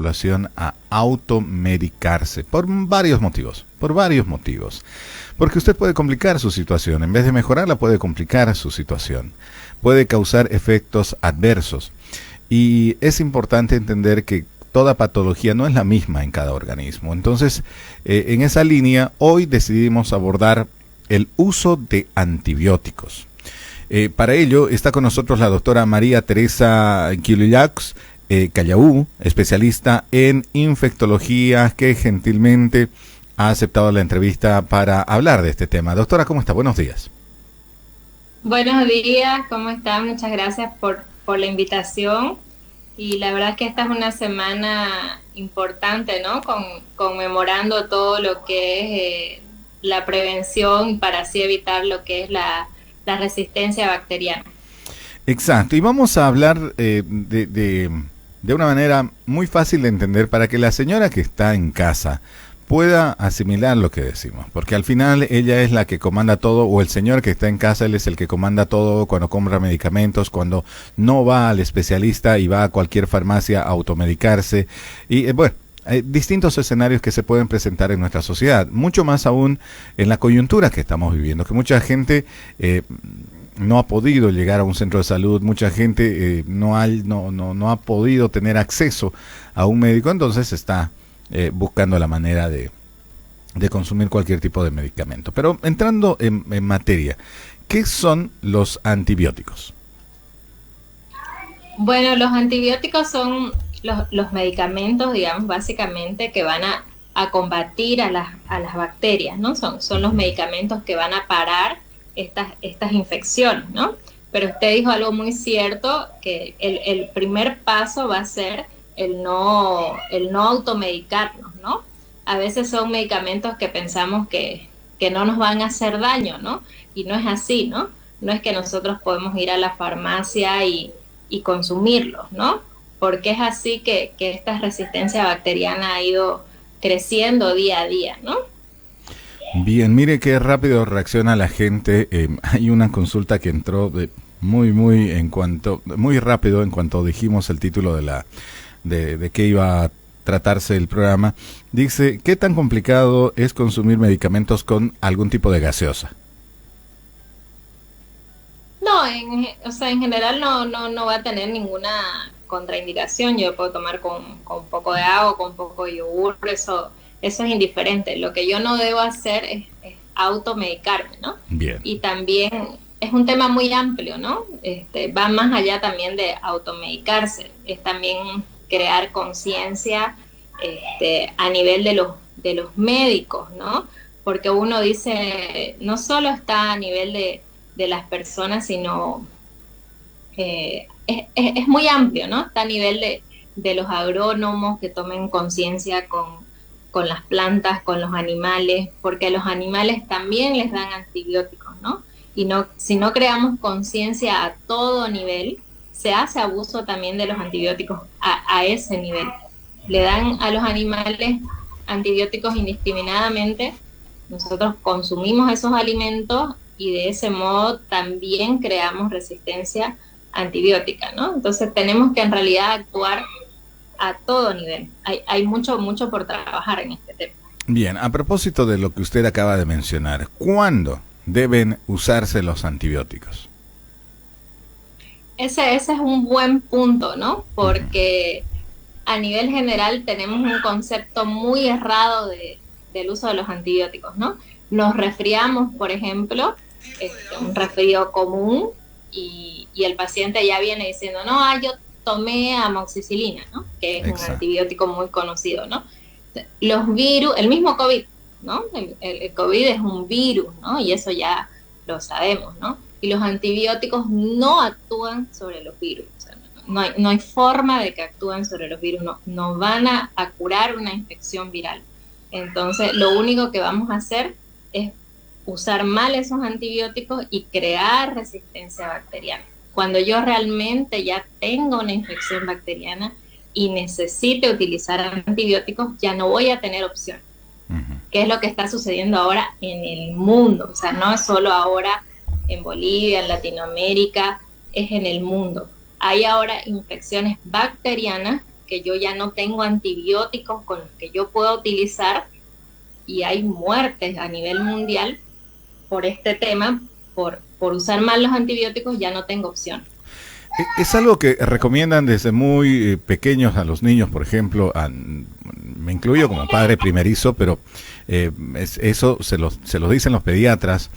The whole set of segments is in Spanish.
población a automedicarse por varios motivos. Porque usted puede complicar su situación, en vez de mejorarla puede complicar su situación, puede causar efectos adversos. Y es importante entender que toda patología no es la misma en cada organismo. Entonces, en esa línea, hoy decidimos abordar el uso de antibióticos. Para ello está con nosotros la doctora María Teresa Quillaux Callaú, especialista en infectología, que gentilmente ha aceptado la entrevista para hablar de este tema. Doctora, ¿cómo está? Buenos días. Buenos días, ¿cómo están? Muchas gracias por la invitación. Y la verdad es que esta es una semana importante, ¿no? Conmemorando todo lo que es la prevención para así evitar lo que es la resistencia bacteriana. Exacto, y vamos a hablar de una manera muy fácil de entender para que la señora que está en casa pueda asimilar lo que decimos, porque al final ella es la que comanda todo, o el señor que está en casa, él es el que comanda todo cuando compra medicamentos, cuando no va al especialista y va a cualquier farmacia a automedicarse. Y bueno, hay distintos escenarios que se pueden presentar en nuestra sociedad, mucho más aún en la coyuntura que estamos viviendo, que mucha gente no ha podido llegar a un centro de salud, mucha gente no ha podido tener acceso a un médico, entonces está buscando la manera de consumir cualquier tipo de medicamento. Pero entrando en materia, ¿qué son los antibióticos? Bueno, los antibióticos son los medicamentos, digamos, básicamente que van a combatir a las bacterias, ¿no? Son los medicamentos que van a parar estas infecciones, ¿no? Pero usted dijo algo muy cierto, que el primer paso va a ser el no automedicarnos, ¿no? A veces son medicamentos que pensamos que no nos van a hacer daño, ¿no? Y no es así, ¿no? No es que nosotros podemos ir a la farmacia y consumirlos, ¿no? Porque es así que esta resistencia bacteriana ha ido creciendo día a día, ¿no? Bien, mire qué rápido reacciona la gente. Hay una consulta que entró muy rápido en cuanto dijimos el título de qué iba a tratarse el programa. Dice, ¿qué tan complicado es consumir medicamentos con algún tipo de gaseosa? No, en general no va a tener ninguna contraindicación. Yo puedo tomar con un poco de agua, con un poco de yogur, eso es indiferente. Lo que yo no debo hacer es automedicarme, ¿no? Bien. Y también es un tema muy amplio, ¿no? Va más allá también de automedicarse, es también crear conciencia a nivel de los médicos, ¿no? Porque uno dice, no solo está a nivel de las personas, sino es muy amplio, ¿no? Está a nivel de los agrónomos que tomen conciencia con las plantas, con los animales, porque a los animales también les dan antibióticos, ¿no? Y si no creamos conciencia a todo nivel, se hace abuso también de los antibióticos a ese nivel. Le dan a los animales antibióticos indiscriminadamente, nosotros consumimos esos alimentos y de ese modo también creamos resistencia antibiótica, ¿no? Entonces tenemos que en realidad actuar a todo nivel. Hay mucho por trabajar en este tema. Bien, a propósito de lo que usted acaba de mencionar, ¿cuándo deben usarse los antibióticos? Ese es un buen punto, ¿no? Porque a nivel general tenemos un concepto muy errado del uso de los antibióticos, ¿no? Nos resfriamos, por ejemplo, un resfrío común, y el paciente ya viene diciendo, no, yo tomé amoxicilina, ¿no? Que es Exacto. un antibiótico muy conocido, ¿no? Los virus, el mismo COVID, ¿no? El COVID es un virus, ¿no? Y eso ya lo sabemos, ¿no? Y los antibióticos no actúan sobre los virus. O sea, no hay forma de que actúen sobre los virus, no van a curar una infección viral. Entonces, lo único que vamos a hacer es usar mal esos antibióticos y crear resistencia bacteriana. Cuando yo realmente ya tengo una infección bacteriana y necesite utilizar antibióticos, ya no voy a tener opción. ¿Qué es lo que está sucediendo ahora en el mundo? O sea, no es solo ahora en Bolivia, en Latinoamérica, es en el mundo. Hay ahora infecciones bacterianas que yo ya no tengo antibióticos con los que yo puedo utilizar y hay muertes a nivel mundial por este tema, por usar mal los antibióticos, ya no tengo opción. Es algo que recomiendan desde muy pequeños a los niños, por ejemplo, me incluyo como padre primerizo, pero eso se lo dicen los pediatras,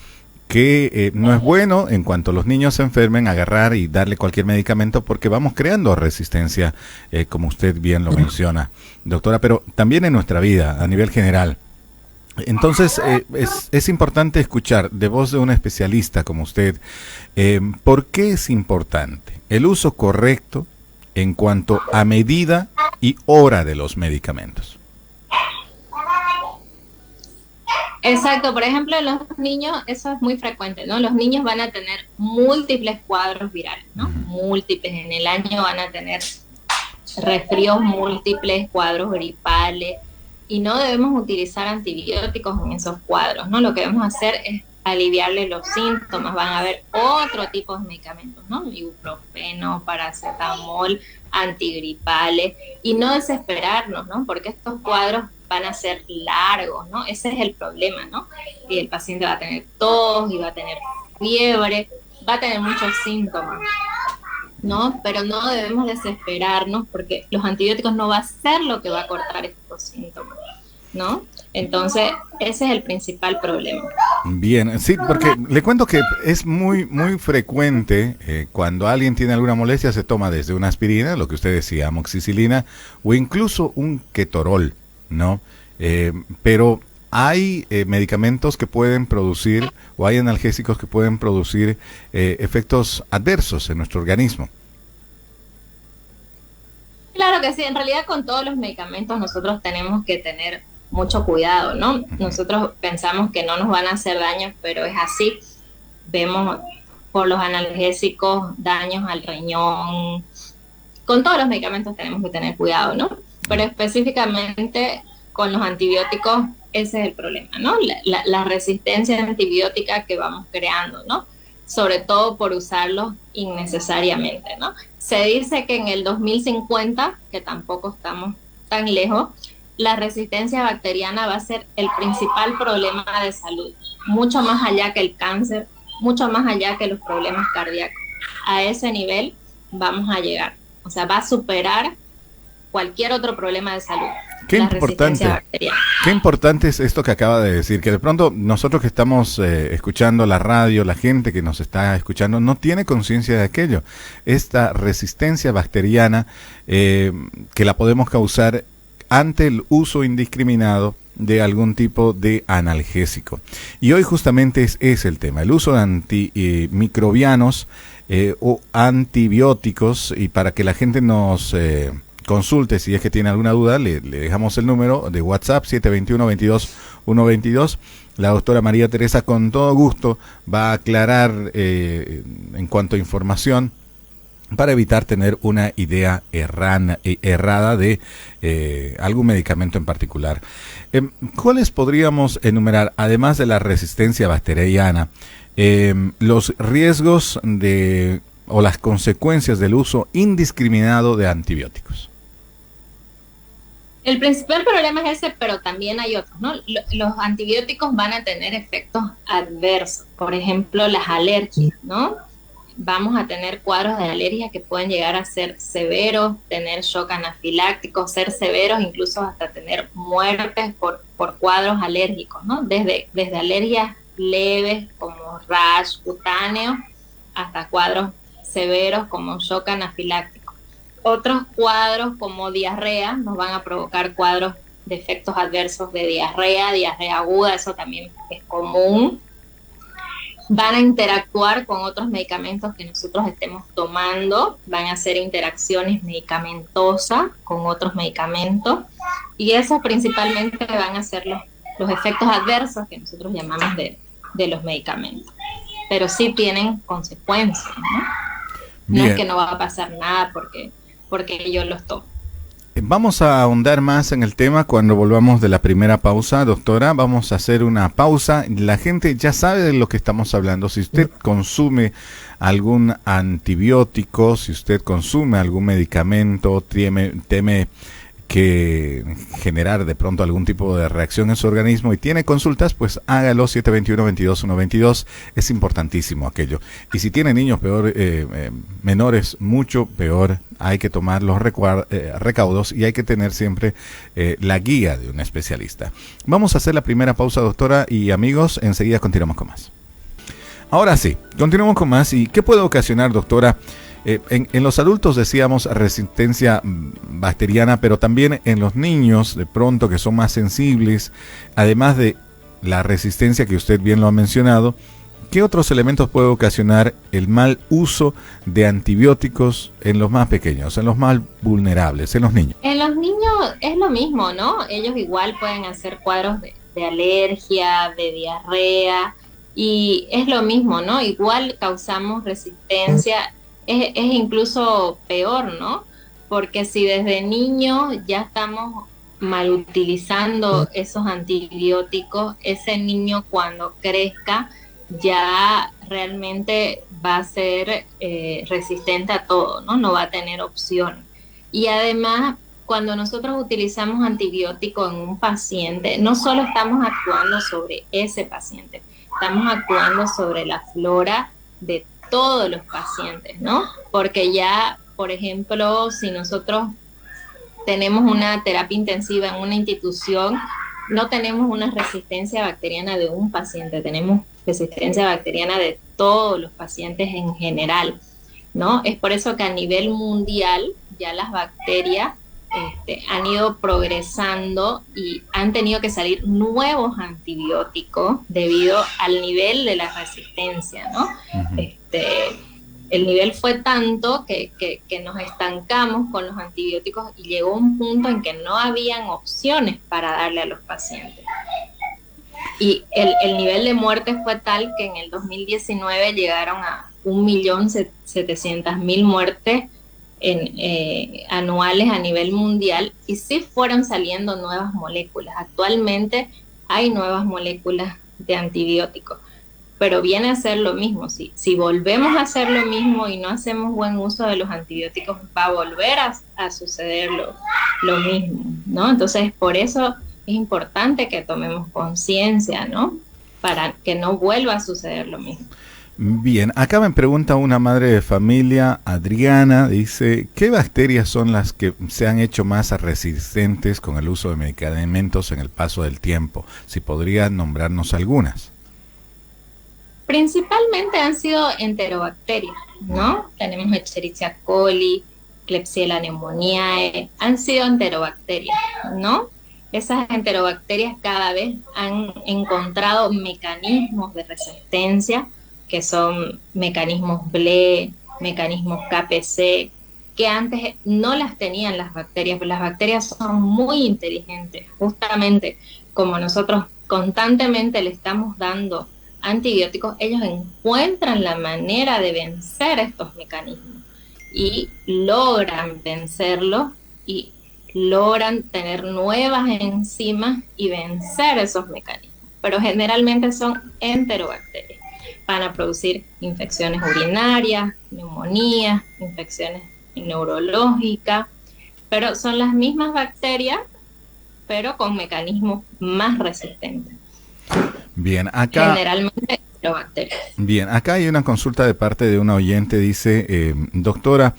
que no es bueno en cuanto los niños se enfermen agarrar y darle cualquier medicamento porque vamos creando resistencia, como usted bien lo menciona, doctora, pero también en nuestra vida a nivel general. Entonces, es importante escuchar de voz de un especialista como usted, ¿por qué es importante el uso correcto en cuanto a medida y hora de los medicamentos? Exacto, por ejemplo, en los niños eso es muy frecuente, ¿no? Los niños van a tener múltiples cuadros virales, ¿no? Múltiples, en el año van a tener resfríos múltiples, cuadros gripales, y no debemos utilizar antibióticos en esos cuadros, ¿no? Lo que debemos hacer es aliviarle los síntomas. Van a haber otro tipo de medicamentos, ¿no? Ibuprofeno, paracetamol, antigripales, y no desesperarnos, ¿no? Porque estos cuadros van a ser largos, ¿no? Ese es el problema, ¿no? Y el paciente va a tener tos, y va a tener fiebre, va a tener muchos síntomas, ¿no? Pero no debemos desesperarnos porque los antibióticos no va a ser lo que va a cortar estos síntomas, ¿no? Entonces, ese es el principal problema. Bien, sí, porque le cuento que es muy frecuente cuando alguien tiene alguna molestia se toma desde una aspirina, lo que usted decía, amoxicilina, o incluso un ketorol, ¿no? Pero hay medicamentos que pueden producir, o hay analgésicos que pueden producir efectos adversos en nuestro organismo. Claro que sí, en realidad con todos los medicamentos nosotros tenemos que tener mucho cuidado, ¿no? Nosotros pensamos que no nos van a hacer daño, pero es así. Vemos por los analgésicos daños al riñón. Con todos los medicamentos tenemos que tener cuidado, ¿no? Pero específicamente con los antibióticos, ese es el problema, ¿no? La resistencia antibiótica que vamos creando, ¿no? Sobre todo por usarlos innecesariamente, ¿no? Se dice que en el 2050, que tampoco estamos tan lejos, la resistencia bacteriana va a ser el principal problema de salud, mucho más allá que el cáncer, mucho más allá que los problemas cardíacos. A ese nivel vamos a llegar, o sea, va a superar cualquier otro problema de salud. Qué importante es esto que acaba de decir, que de pronto nosotros que estamos escuchando la radio, la gente que nos está escuchando, no tiene conciencia de aquello. Esta resistencia bacteriana que la podemos causar ante el uso indiscriminado de algún tipo de analgésico. Y hoy justamente es el tema, el uso de antimicrobianos o antibióticos, y para que la gente nos consulte si es que tiene alguna duda, le dejamos el número de WhatsApp 721-22-122. La doctora María Teresa con todo gusto va a aclarar en cuanto a información para evitar tener una idea errada de algún medicamento en particular. ¿Cuáles podríamos enumerar, además de la resistencia bacteriana, los riesgos o las consecuencias del uso indiscriminado de antibióticos? El principal problema es ese, pero también hay otros, ¿no? Los antibióticos van a tener efectos adversos, por ejemplo, las alergias, ¿no? Vamos a tener cuadros de alergia que pueden llegar a ser severos, tener shock anafiláctico, ser severos, incluso hasta tener muertes por cuadros alérgicos, ¿no? Desde alergias leves como rash cutáneo hasta cuadros severos como shock anafiláctico. Otros cuadros como diarrea nos van a provocar cuadros de efectos adversos de diarrea aguda, eso también es común. Van a interactuar con otros medicamentos que nosotros estemos tomando, van a hacer interacciones medicamentosas con otros medicamentos, y esos principalmente van a ser los efectos adversos que nosotros llamamos de los medicamentos. Pero sí tienen consecuencias, ¿no? No es que no va a pasar nada porque yo los tomo. Vamos a ahondar más en el tema cuando volvamos de la primera pausa, doctora. Vamos a hacer una pausa. La gente ya sabe de lo que estamos hablando. Si usted consume algún antibiótico, si usted consume algún medicamento, teme que generar de pronto algún tipo de reacción en su organismo y tiene consultas, pues hágalo. 721-22-122, es importantísimo aquello. Y si tiene niños menores, mucho peor. Hay que tomar los recaudos y hay que tener siempre la guía de un especialista. Vamos a hacer la primera pausa, doctora, y amigos, enseguida continuamos con más. Ahora sí, continuamos con más. ¿Y qué puede ocasionar, doctora? En los adultos decíamos resistencia bacteriana, pero también en los niños, de pronto, que son más sensibles, además de la resistencia que usted bien lo ha mencionado, ¿qué otros elementos puede ocasionar el mal uso de antibióticos en los más pequeños, en los más vulnerables, en los niños? En los niños es lo mismo, ¿no? Ellos igual pueden hacer cuadros de alergia, de diarrea, y es lo mismo, ¿no? Igual causamos resistencia. Es incluso peor, ¿no? Porque si desde niño ya estamos mal utilizando esos antibióticos, ese niño cuando crezca ya realmente va a ser resistente a todo, ¿no? No va a tener opción. Y además, cuando nosotros utilizamos antibióticos en un paciente, no solo estamos actuando sobre ese paciente, estamos actuando sobre la flora de todos los pacientes, ¿no? Porque ya, por ejemplo, si nosotros tenemos una terapia intensiva en una institución, no tenemos una resistencia bacteriana de un paciente, tenemos resistencia bacteriana de todos los pacientes en general, ¿no? Es por eso que a nivel mundial ya las bacterias han ido progresando y han tenido que salir nuevos antibióticos debido al nivel de la resistencia, ¿no? Uh-huh. El nivel fue tanto que nos estancamos con los antibióticos y llegó un punto en que no habían opciones para darle a los pacientes. Y el nivel de muerte fue tal que en el 2019 llegaron a 1.700.000 muertes anuales a nivel mundial, y sí fueron saliendo nuevas moléculas. Actualmente hay nuevas moléculas de antibióticos, pero viene a ser lo mismo. Si volvemos a hacer lo mismo y no hacemos buen uso de los antibióticos, va a volver a suceder lo mismo, ¿no? Entonces, por eso es importante que tomemos conciencia, ¿no? Para que no vuelva a suceder lo mismo. Bien, acá me pregunta una madre de familia, Adriana, dice, ¿qué bacterias son las que se han hecho más resistentes con el uso de medicamentos en el paso del tiempo? Si podría nombrarnos algunas. Principalmente han sido enterobacterias, ¿no? Tenemos Escherichia coli, Klebsiella pneumoniae, han sido enterobacterias, ¿no? Esas enterobacterias cada vez han encontrado mecanismos de resistencia, que son mecanismos BLE, mecanismos KPC, que antes no las tenían las bacterias, pero las bacterias son muy inteligentes. Justamente como nosotros constantemente le estamos dando antibióticos, ellos encuentran la manera de vencer estos mecanismos y logran vencerlos y logran tener nuevas enzimas y vencer esos mecanismos. Pero generalmente son enterobacterias. Van a producir infecciones urinarias, neumonías, infecciones neurológicas, pero son las mismas bacterias, pero con mecanismos más resistentes. Bien, acá... Generalmente enterobacterias. Bien, acá hay una consulta de parte de una oyente, dice, doctora,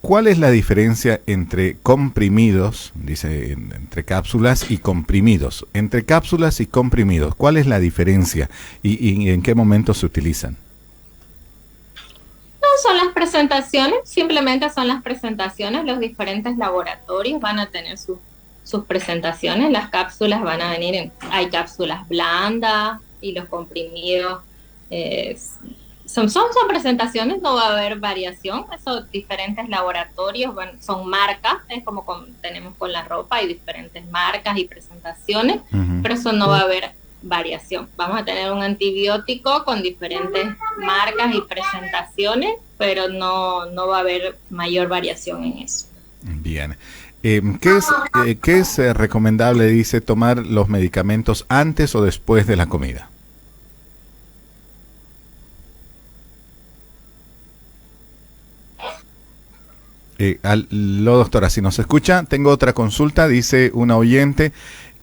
¿cuál es la diferencia entre comprimidos, dice, entre cápsulas y comprimidos? Entre cápsulas y comprimidos, ¿cuál es la diferencia y en qué momento se utilizan? No son las presentaciones, simplemente son las presentaciones. Los diferentes laboratorios van a tener sus presentaciones. Las cápsulas van a venir hay cápsulas blandas y los comprimidos son presentaciones, no va a haber variación. Esos diferentes laboratorios son marcas, es como tenemos con la ropa, hay diferentes marcas y presentaciones, pero eso no va a haber variación. Vamos a tener un antibiótico con diferentes marcas y presentaciones, pero no va a haber mayor variación en eso. Bien. ¿Qué es recomendable, dice, tomar los medicamentos antes o después de la comida? Doctora, si nos escucha, tengo otra consulta, dice una oyente,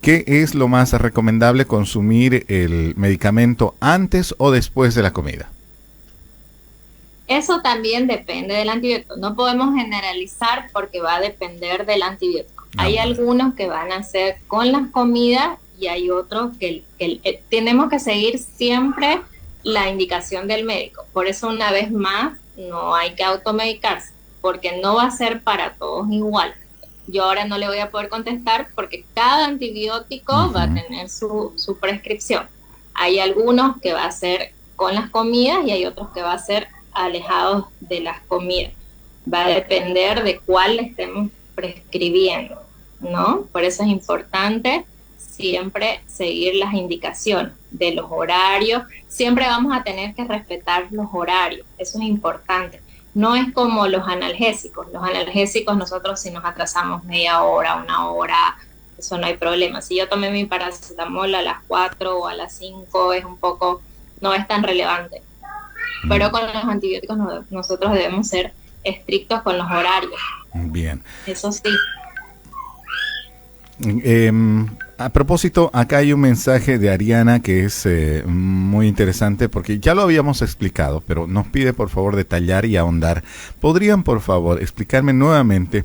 ¿qué es lo más recomendable consumir el medicamento antes o después de la comida? Eso también depende del antibiótico. No podemos generalizar porque va a depender del antibiótico. Hay algunos que van a ser con las comidas y hay otros que tenemos que seguir siempre la indicación del médico. Por eso, una vez más, no hay que automedicarse, porque no va a ser para todos igual. Yo ahora no le voy a poder contestar porque cada antibiótico va a tener su prescripción. Hay algunos que va a ser con las comidas y hay otros que va a ser alejados de las comidas. Va a depender de cuál le estemos prescribiendo, ¿no? Por eso es importante siempre seguir las indicaciones de los horarios. Siempre vamos a tener que respetar los horarios, eso es importante. No es como los analgésicos. Los analgésicos nosotros si nos atrasamos media hora, una hora, eso no hay problema. Si yo tomé mi paracetamol a las 4 o a las 5 es un poco, no es tan relevante. Pero con los antibióticos nosotros debemos ser estrictos con los horarios. Bien. Eso sí. A propósito, acá hay un mensaje de Ariana que es muy interesante porque ya lo habíamos explicado, pero nos pide por favor detallar y ahondar. ¿Podrían por favor explicarme nuevamente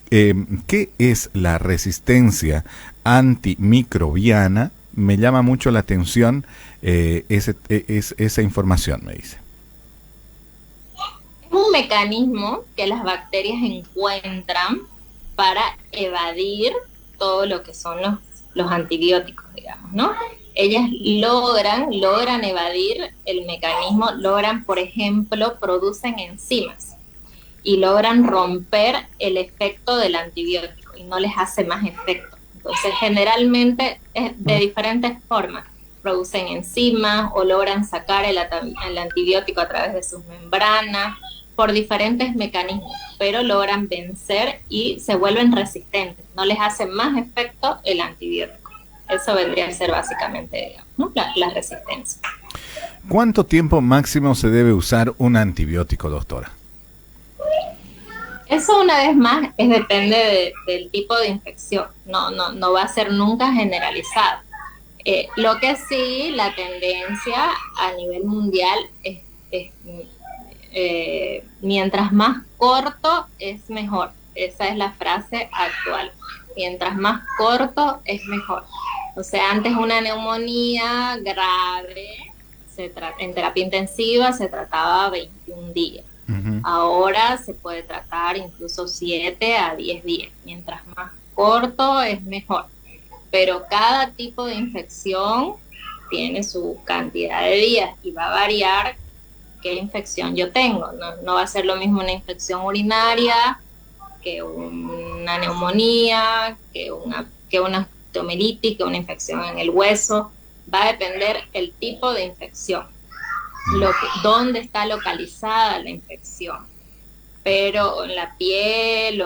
qué es la resistencia antimicrobiana? Me llama mucho la atención esa información, me dice. Es un mecanismo que las bacterias encuentran para evadir todo lo que son los antibióticos, digamos, ¿no? Ellas logran evadir el mecanismo, por ejemplo, producen enzimas y logran romper el efecto del antibiótico y no les hace más efecto. Entonces, generalmente es de diferentes formas. Producen enzimas o logran sacar el antibiótico a través de sus membranas por diferentes mecanismos, pero logran vencer y se vuelven resistentes. No les hace más efecto el antibiótico. Eso vendría a ser básicamente, digamos, ¿no? la resistencia. ¿Cuánto tiempo máximo se debe usar un antibiótico, doctora? Eso una vez más depende del tipo de infección. No va a ser nunca generalizado. Lo que sí, la tendencia a nivel mundial es mientras más corto es mejor. Esa es la frase actual. Mientras más corto es mejor. O sea, antes una neumonía grave en terapia intensiva se trataba 21 días. Ahora se puede tratar incluso 7 a 10 días. Mientras más corto es mejor. Pero cada tipo de infección tiene su cantidad de días y va a variar qué infección yo tengo. No va a ser lo mismo una infección urinaria que una neumonía, que una osteomelitis, que una infección en el hueso. Va a depender el tipo de infección, dónde está localizada la infección, pero en la piel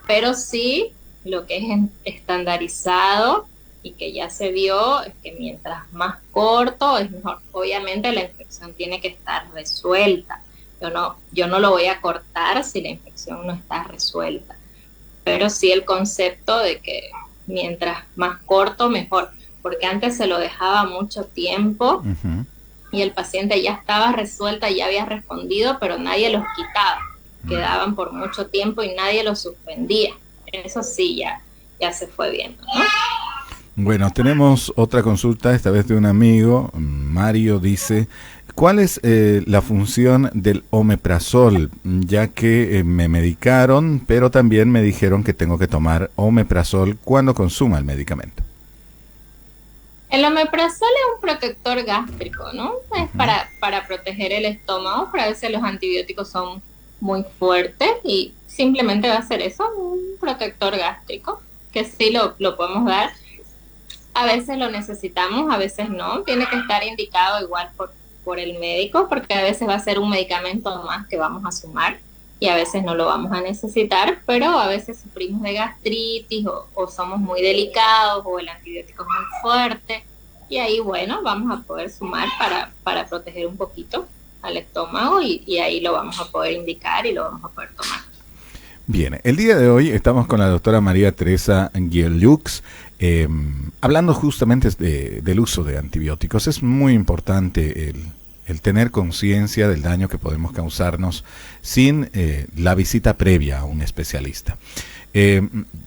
pero sí lo que es estandarizado y que ya se vio es que mientras más corto es mejor. Obviamente la infección tiene que estar resuelta. Yo no lo voy a cortar si la infección no está resuelta, pero sí el concepto de que mientras más corto mejor, porque antes se lo dejaba mucho tiempo y el paciente ya estaba resuelta, ya había respondido, pero nadie los quitaba, quedaban por mucho tiempo y nadie los suspendía. Eso sí, ya se fue viendo, ¿no? Bueno, tenemos otra consulta, esta vez de un amigo. Mario dice, ¿cuál es la función del omeprazol? Ya que me medicaron, pero también me dijeron que tengo que tomar omeprazol cuando consuma el medicamento. El omeprazol es un protector gástrico, ¿no? Es para proteger el estómago, pero a veces los antibióticos son muy fuertes y simplemente va a ser eso, un protector gástrico, que sí lo podemos dar. A veces lo necesitamos, a veces no. Tiene que estar indicado igual por el médico, porque a veces va a ser un medicamento más que vamos a sumar. y a veces no lo vamos a necesitar, pero a veces sufrimos de gastritis o somos muy delicados o el antibiótico es muy fuerte y ahí, bueno, vamos a poder sumar para proteger un poquito al estómago y ahí lo vamos a poder indicar y lo vamos a poder tomar. Bien, el día de hoy estamos con la doctora María Teresa Guillaux, hablando justamente del uso de antibióticos. Es muy importante el tener conciencia del daño que podemos causarnos sin la visita previa a un especialista.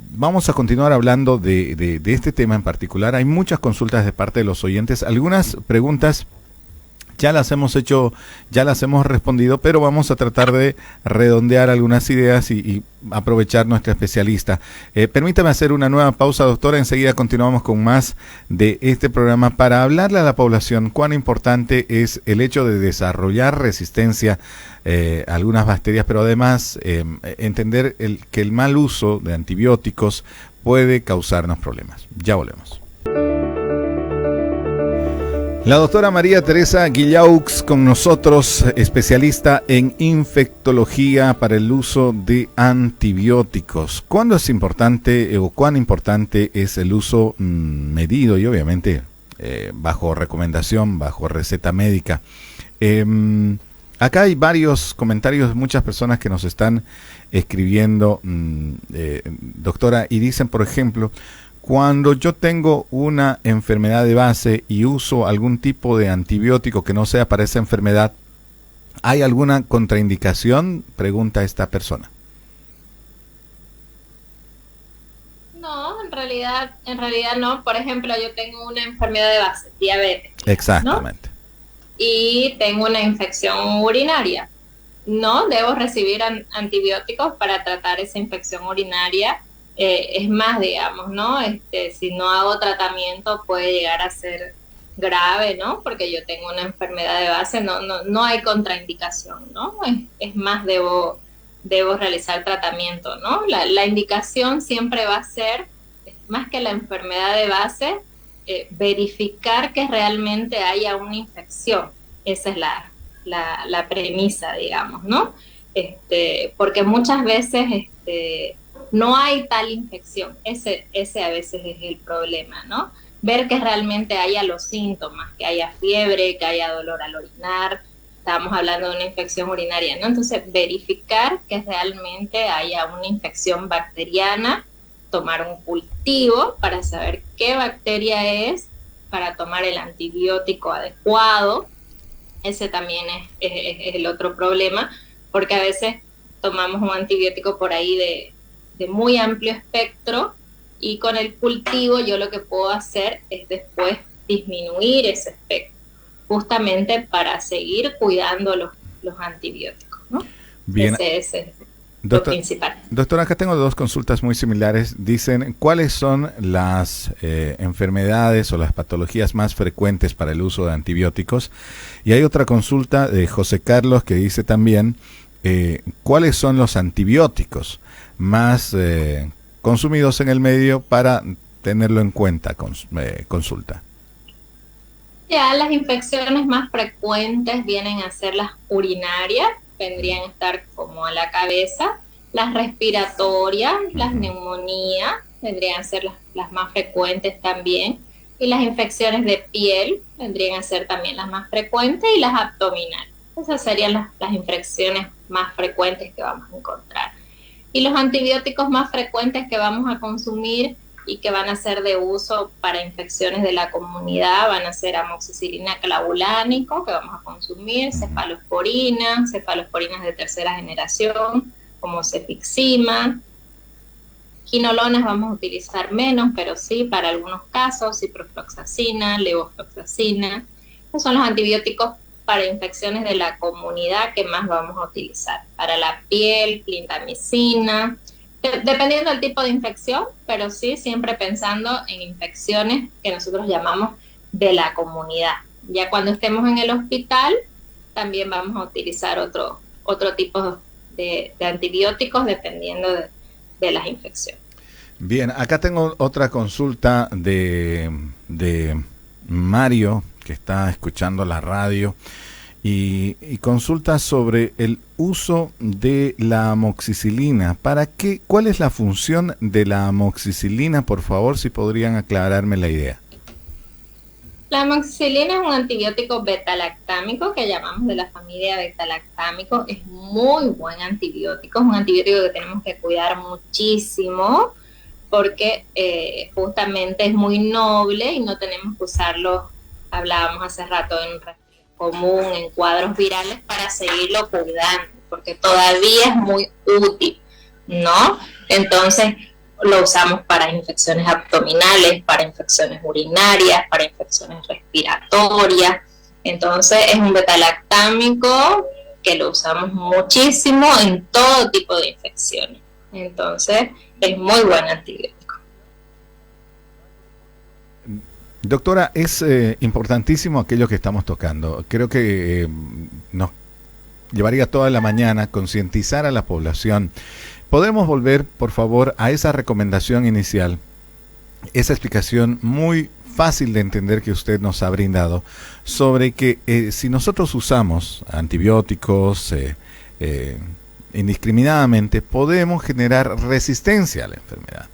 Vamos a continuar hablando de este tema en particular. Hay muchas consultas de parte de los oyentes, algunas preguntas ya las hemos hecho, ya las hemos respondido, pero vamos a tratar de redondear algunas ideas y aprovechar nuestra especialista. Permítame hacer una nueva pausa, doctora. Enseguida continuamos con más de este programa para hablarle a la población cuán importante es el hecho de desarrollar resistencia a algunas bacterias, pero además entender que el mal uso de antibióticos puede causarnos problemas. Ya volvemos. La doctora María Teresa Guillaux con nosotros, especialista en infectología para el uso de antibióticos. ¿Cuándo es importante o cuán importante es el uso medido y obviamente bajo recomendación, bajo receta médica? Acá hay varios comentarios, muchas personas que nos están escribiendo, doctora, y dicen, por ejemplo, cuando yo tengo una enfermedad de base y uso algún tipo de antibiótico que no sea para esa enfermedad, ¿hay alguna contraindicación? Pregunta esta persona. No, en realidad no. Por ejemplo, yo tengo una enfermedad de base, diabetes. Exactamente. ¿No? Y tengo una infección urinaria. No debo recibir antibióticos para tratar esa infección urinaria. Es más, digamos, ¿no? Si no hago tratamiento puede llegar a ser grave, ¿no? Porque yo tengo una enfermedad de base, no hay contraindicación, ¿no? Es más, debo realizar tratamiento, ¿no? La indicación siempre va a ser, más que la enfermedad de base, verificar que realmente haya una infección. Esa es la premisa, digamos, ¿no? Porque muchas veces no hay tal infección. Ese a veces es el problema, ¿no? Ver que realmente haya los síntomas, que haya fiebre, que haya dolor al orinar. Estábamos hablando de una infección urinaria, ¿no? Entonces, verificar que realmente haya una infección bacteriana, tomar un cultivo para saber qué bacteria es, para tomar el antibiótico adecuado. Ese también es el otro problema, porque a veces tomamos un antibiótico por ahí de muy amplio espectro y con el cultivo yo lo que puedo hacer es después disminuir ese espectro, justamente para seguir cuidando los antibióticos, ¿no? Bien. Ese es lo principal. Doctora, acá tengo dos consultas muy similares. Dicen, ¿cuáles son las enfermedades o las patologías más frecuentes para el uso de antibióticos? Y hay otra consulta de José Carlos que dice también, ¿cuáles son los antibióticos más consumidos en el medio para tenerlo en cuenta? Consulta. Ya las infecciones más frecuentes vienen a ser las urinarias, vendrían a estar como a la cabeza, las respiratorias, las neumonías, vendrían a ser las más frecuentes también, y las infecciones de piel vendrían a ser también las más frecuentes, y las abdominales. Esas serían las infecciones más frecuentes que vamos a encontrar. Y los antibióticos más frecuentes que vamos a consumir y que van a ser de uso para infecciones de la comunidad van a ser amoxicilina clavulánico, que vamos a consumir, cefalosporinas de tercera generación, como cefixima. Quinolonas vamos a utilizar menos, pero sí para algunos casos, ciprofloxacina, levofloxacina. Esos son los antibióticos para infecciones de la comunidad que más vamos a utilizar. Para la piel, clindamicina, dependiendo del tipo de infección, pero sí siempre pensando en infecciones que nosotros llamamos de la comunidad. Ya cuando estemos en el hospital, también vamos a utilizar otro tipo de antibióticos dependiendo de las infecciones. Bien, acá tengo otra consulta de Mario, que está escuchando la radio y consulta sobre el uso de la amoxicilina. ¿Cuál es la función de la amoxicilina? Por favor, si podrían aclararme la idea. La amoxicilina es un antibiótico beta-lactámico que llamamos de la familia beta-lactámico. Es muy buen antibiótico, es un antibiótico que tenemos que cuidar muchísimo porque justamente es muy noble y no tenemos que usarlo, hablábamos hace rato, en común, en cuadros virales, para seguirlo cuidando, porque todavía es muy útil, ¿no? Entonces, lo usamos para infecciones abdominales, para infecciones urinarias, para infecciones respiratorias. Entonces es un betalactámico que lo usamos muchísimo en todo tipo de infecciones. Entonces es muy buen antibiótico. Doctora, es importantísimo aquello que estamos tocando. Creo que nos llevaría toda la mañana concientizar a la población. ¿Podemos volver, por favor, a esa recomendación inicial, esa explicación muy fácil de entender que usted nos ha brindado, sobre que si nosotros usamos antibióticos indiscriminadamente, podemos generar resistencia a la enfermedad?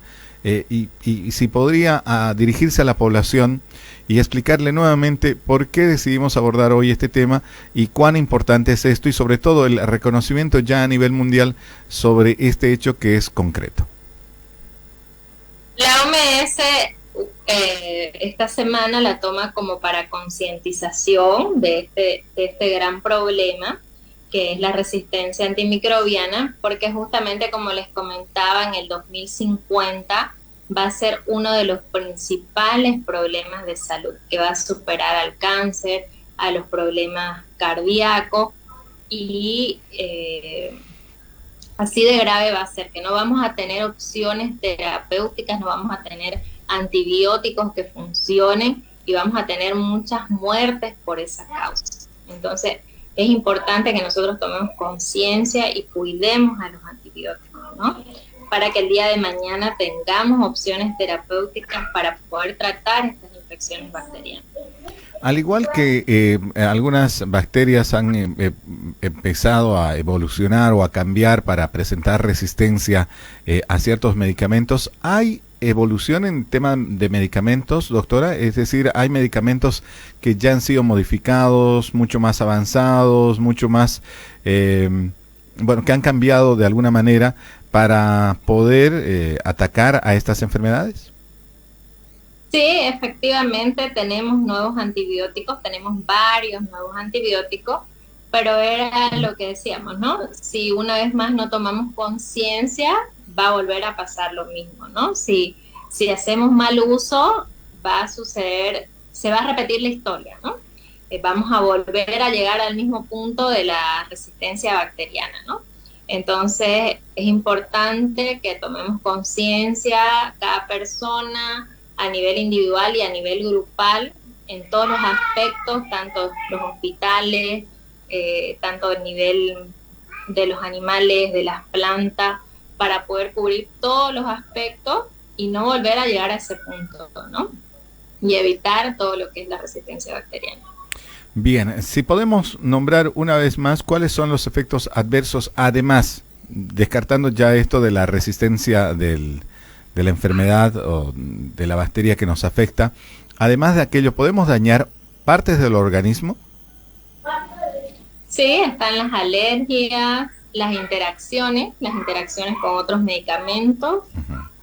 Y si podría dirigirse a la población y explicarle nuevamente por qué decidimos abordar hoy este tema y cuán importante es esto, y sobre todo el reconocimiento ya a nivel mundial sobre este hecho que es concreto. La OMS esta semana la toma como para concientización de este gran problema que es la resistencia antimicrobiana, porque justamente como les comentaba, en el 2050 va a ser uno de los principales problemas de salud, que va a superar al cáncer, a los problemas cardíacos, y así de grave va a ser, que no vamos a tener opciones terapéuticas, no vamos a tener antibióticos que funcionen, y vamos a tener muchas muertes por esa causa. Entonces, es importante que nosotros tomemos conciencia y cuidemos a los antibióticos, ¿no? Para que el día de mañana tengamos opciones terapéuticas para poder tratar estas infecciones bacterianas. Al igual que algunas bacterias han empezado a evolucionar o a cambiar para presentar resistencia a ciertos medicamentos, ¿hay evolución en tema de medicamentos, doctora? Es decir, ¿hay medicamentos que ya han sido modificados, mucho más avanzados, mucho más, que han cambiado de alguna manera para poder atacar a estas enfermedades? Sí, efectivamente tenemos nuevos antibióticos, tenemos varios nuevos antibióticos, pero era lo que decíamos, ¿no? Si una vez más no tomamos conciencia, va a volver a pasar lo mismo, ¿no? Si hacemos mal uso, va a suceder, se va a repetir la historia, ¿no? Vamos a volver a llegar al mismo punto de la resistencia bacteriana, ¿no? Entonces es importante que tomemos conciencia, cada persona, a nivel individual y a nivel grupal, en todos los aspectos, tanto los hospitales, tanto a nivel de los animales, de las plantas, para poder cubrir todos los aspectos y no volver a llegar a ese punto, ¿no? Y evitar todo lo que es la resistencia bacteriana. Bien, si podemos nombrar una vez más cuáles son los efectos adversos, además, descartando ya esto de la resistencia de la enfermedad o de la bacteria que nos afecta, además de aquello, ¿podemos dañar partes del organismo? Sí, están las alergias, las interacciones con otros medicamentos,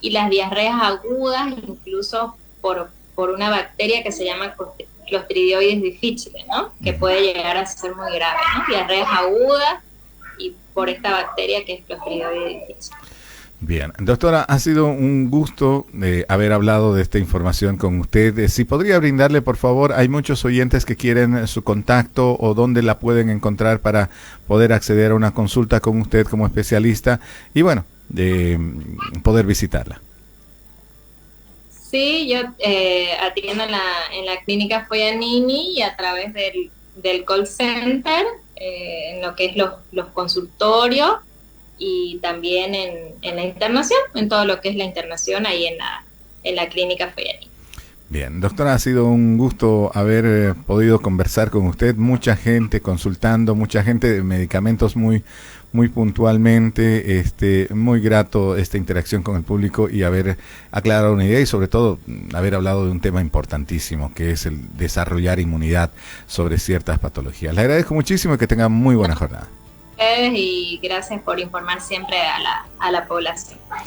y las diarreas agudas, incluso por una bacteria que se llama Clostridioides difficile, ¿no? Que puede llegar a ser muy grave, ¿no? Diarreas agudas y por esta bacteria que es Clostridioides difficile. Bien, doctora, ha sido un gusto haber hablado de esta información con usted. Si podría brindarle, por favor, hay muchos oyentes que quieren su contacto o dónde la pueden encontrar para poder acceder a una consulta con usted como especialista y bueno, poder visitarla. Sí, yo atiendo en la clínica Foyanini y a través del call center, en lo que es los consultorios, y también en la internación, en todo lo que es la internación ahí en la clínica Foyanini. Bien, doctora, ha sido un gusto haber podido conversar con usted. Mucha gente consultando, mucha gente de medicamentos muy puntualmente. Muy grato esta interacción con el público y haber aclarado una idea y sobre todo haber hablado de un tema importantísimo que es el desarrollar inmunidad sobre ciertas patologías. Le agradezco muchísimo y que tenga muy buena jornada. Y gracias por informar siempre a la población.